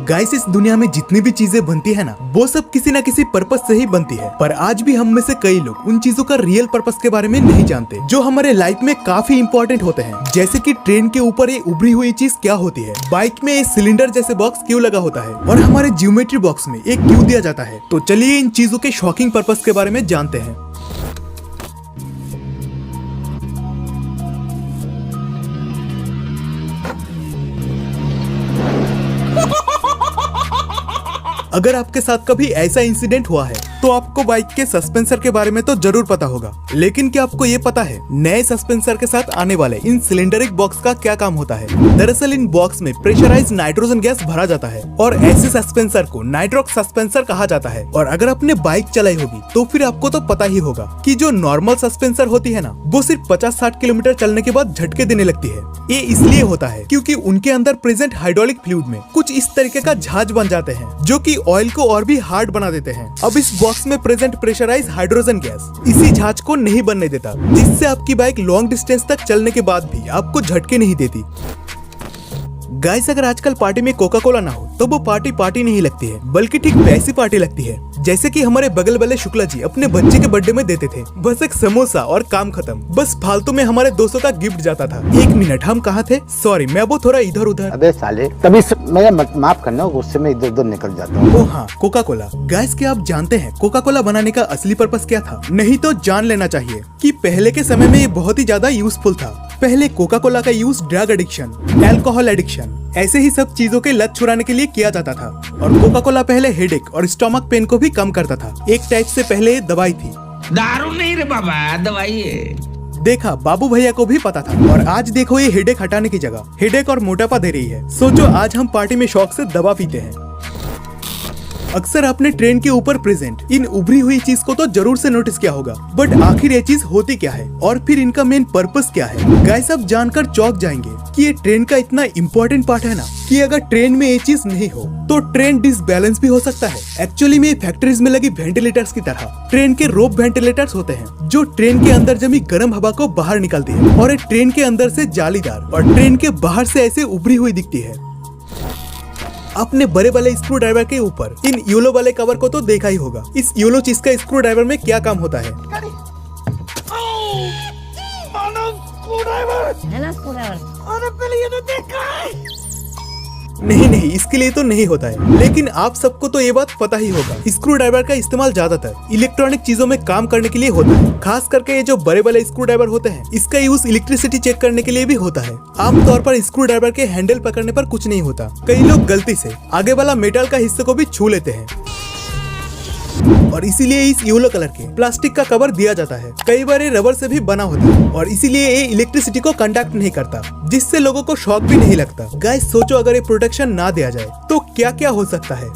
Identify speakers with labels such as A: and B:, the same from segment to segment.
A: Guys, इस दुनिया में जितनी भी चीजें बनती है ना, वो सब किसी न किसी पर्पस से ही बनती है। पर आज भी हम में से कई लोग उन चीजों का रियल पर्पस के बारे में नहीं जानते, जो हमारे लाइफ में काफी इंपॉर्टेंट होते हैं। जैसे कि ट्रेन के ऊपर ये उभरी हुई चीज क्या होती है, बाइक में ये सिलेंडर जैसे बॉक्स क्यों लगा होता है, और हमारे ज्योमेट्री बॉक्स में एक क्यों दिया जाता है। तो चलिए इन चीजों के शॉकिंग पर्पस के बारे में जानते हैं। अगर आपके साथ कभी ऐसा इंसिडेंट हुआ है तो आपको बाइक के सस्पेंसर के बारे में तो जरूर पता होगा, लेकिन क्या आपको ये पता है नए सस्पेंसर के साथ आने वाले इन सिलेंडरिक बॉक्स का क्या काम होता है। दरअसल इन बॉक्स में प्रेशराइज्ड नाइट्रोजन गैस भरा जाता है और ऐसे सस्पेंसर को नाइट्रोक्स सस्पेंसर कहा जाता है। और अगर आपने बाइक चलाई होगी तो फिर आपको तो पता ही होगा कि जो नॉर्मल सस्पेंसर होती है ना, वो सिर्फ 50-60 किलोमीटर चलने के बाद झटके देने लगती है। ये इसलिए होता है क्योंकि उनके अंदर प्रेजेंट हाइड्रोलिक फ्लूइड में कुछ इस तरीके का झाज बन जाते हैं, जो कि ऑयल को और भी हार्ड बना देते हैं। अब इस बॉक्स में प्रेजेंट प्रेशराइज्ड हाइड्रोजन गैस इसी झाज को नहीं बनने देता, जिससे आपकी बाइक लॉन्ग डिस्टेंस तक चलने के बाद भी आपको झटके नहीं देती। गाइस, अगर आजकल पार्टी में कोका कोला ना हो तो वो पार्टी नहीं लगती है, बल्कि ठीक वैसी पार्टी लगती है जैसे कि हमारे बगल वाले शुक्ला जी अपने बच्चे के बर्थडे में देते थे। बस एक समोसा और काम खत्म। बस फालतू में हमारे दोस्तों का गिफ्ट जाता था। एक मिनट, हम कहाँ थे? सॉरी, मैं वो थोड़ा इधर उधर।
B: अबे साले, तभी मैं माफ करना, गुस्से में इधर उधर निकल जाता हूँ।
A: ओ हाँ, कोका कोला। गाइस, क्या आप जानते हैं कोका कोला बनाने का असली पर्पस क्या था? नहीं तो जान लेना चाहिए कि पहले के समय में ये बहुत ही ज्यादा यूजफुल था। पहले कोका कोला का use drug addiction, alcohol addiction, ऐसे ही सब चीजों के लत छुड़ाने के लिए किया जाता था। और कोका कोला पहले हेडेक और स्टमक पेन को भी कम करता था। एक टाइप से पहले ये दवाई थी।
C: दारू नहीं रे बाबा, दवाई है।
A: देखा, बाबू भैया को भी पता था। और आज देखो, ये हेडेक हटाने की जगह हेडेक और मोटापा दे रही है। सोचो, आज हम पार्टी में शौक से दवा पीते हैं। अक्सर आपने ट्रेन के ऊपर प्रेजेंट इन उभरी हुई चीज को तो जरूर से नोटिस किया होगा, बट आखिर ये चीज होती क्या है और फिर इनका मेन पर्पस क्या है? गाइस, आप जानकर चौंक जाएंगे कि ये ट्रेन का इतना इम्पोर्टेंट पार्ट है ना, कि अगर ट्रेन में ये चीज नहीं हो तो ट्रेन डिसबैलेंस भी हो सकता है। एक्चुअली में फैक्ट्रीज में लगी वेंटिलेटर्स की तरह ट्रेन के रोप वेंटिलेटर्स होते हैं, जो ट्रेन के अंदर जमी गर्म हवा को बाहर निकालती है। और ये ट्रेन के अंदर से जालीदार और ट्रेन के बाहर से ऐसे उभरी हुई दिखती है। आपने बड़े वाले स्क्रू ड्राइवर के ऊपर इन येलो वाले कवर को तो देखा ही होगा। इस येलो चीज का स्क्रू ड्राइवर में क्या काम होता है? नहीं, इसके लिए तो नहीं होता है, लेकिन आप सबको तो ये बात पता ही होगा। स्क्रू ड्राइवर का इस्तेमाल ज्यादातर इलेक्ट्रॉनिक चीजों में काम करने के लिए होता है। खास करके ये जो बड़े बड़े स्क्रू ड्राइवर होते हैं, इसका यूज इलेक्ट्रिसिटी चेक करने के लिए भी होता है। आमतौर पर स्क्रू ड्राइवर के हैंडल पकड़ने पर कुछ नहीं होता। कई लोग गलती से आगे वाला मेटल का हिस्से को भी छू लेते हैं, और इसीलिए इस येलो कलर के प्लास्टिक का कवर दिया जाता है। कई बार ये रबर से भी बना होता है, और इसीलिए ये इलेक्ट्रिसिटी को कंडक्ट नहीं करता, जिससे लोगों को शॉक भी नहीं लगता। गाइस, सोचो, अगर ये प्रोटेक्शन ना दिया जाए तो क्या क्या हो सकता है।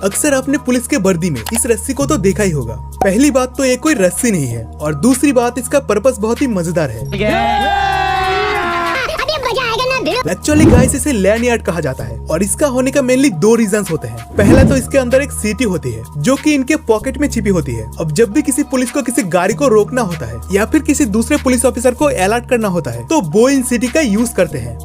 A: अक्सर आपने पुलिस के वर्दी में इस रस्सी को तो देखा ही होगा। पहली बात तो ये कोई रस्सी नहीं है, और दूसरी बात इसका पर्पस बहुत ही मजेदार है। एक्चुअली गाइस, इसे लैनियार्ड कहा जाता है, और इसका होने का मेनली 2 रीजंस होते हैं। पहला तो इसके अंदर एक सीटी होती है, जो कि इनके पॉकेट में छिपी होती है। अब जब भी किसी पुलिस को किसी गाड़ी को रोकना होता है या फिर किसी दूसरे पुलिस ऑफिसर को अलर्ट करना होता है, तो वो इन सीटी का यूज करते हैं।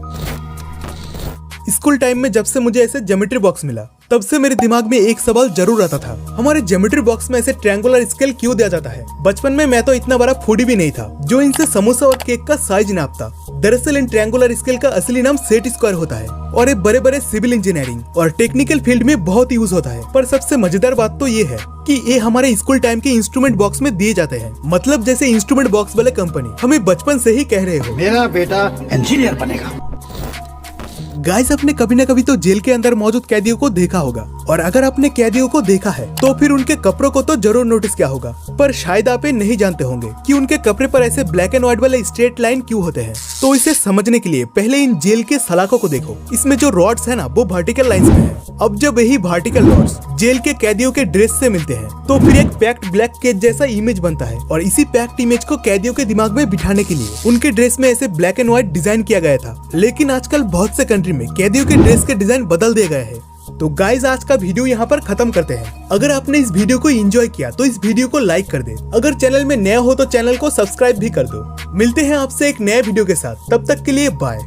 A: स्कूल टाइम में जब से मुझे ऐसे ज्योमेट्री बॉक्स मिला, तब से मेरे दिमाग में एक सवाल जरूर आता था, हमारे ज्योमेट्री बॉक्स में ऐसे ट्रायंगुलर स्केल क्यों दिया जाता है? बचपन में मैं तो इतना बड़ा फूडी भी नहीं था जो इनसे समोसा और केक का साइज नापता। दरअसल इन ट्रायंगुलर स्केल का असली नाम सेट स्क्वायर होता है, और ये बड़े बड़े सिविल इंजीनियरिंग और टेक्निकल फील्ड में बहुत यूज होता है। पर सबसे मजेदार बात तो ये है कि ये हमारे स्कूल टाइम के इंस्ट्रूमेंट बॉक्स में दिए जाते हैं। मतलब जैसे इंस्ट्रूमेंट बॉक्स वाले कंपनी हमें बचपन से ही कह रहे हो,
B: मेरा बेटा इंजीनियर बनेगा।
A: गाइस, आपने कभी न कभी तो जेल के अंदर मौजूद कैदियों को देखा होगा, और अगर आपने कैदियों को देखा है तो फिर उनके कपड़ों को तो जरूर नोटिस किया होगा। पर शायद आप ये नहीं जानते होंगे कि उनके कपड़े पर ऐसे ब्लैक एंड व्हाइट वाले स्ट्रेट लाइन क्यों होते हैं। तो इसे समझने के लिए पहले इन जेल के सलाखों को देखो। इसमें जो रॉड्स है ना, वो वर्टिकल लाइंस में है। अब जब यही वर्टिकल रॉड्स जेल के कैदियों के ड्रेस से मिलते हैं, तो फिर एक पैक्ड ब्लैक केज जैसा इमेज बनता है। और इसी पैक्ड इमेज को कैदियों के दिमाग में बिठाने के लिए उनके ड्रेस में ऐसे ब्लैक एंड व्हाइट डिजाइन किया गया था। लेकिन आजकल बहुत से कंट्री में कैदियों के ड्रेस के डिजाइन बदल दिए गए हैं। तो गाइज, आज का वीडियो यहाँ पर खत्म करते हैं। अगर आपने इस वीडियो को एंजॉय किया तो इस वीडियो को लाइक कर दे। अगर चैनल में नया हो तो चैनल को सब्सक्राइब भी कर दो। मिलते हैं आपसे एक नए वीडियो के साथ, तब तक के लिए बाय।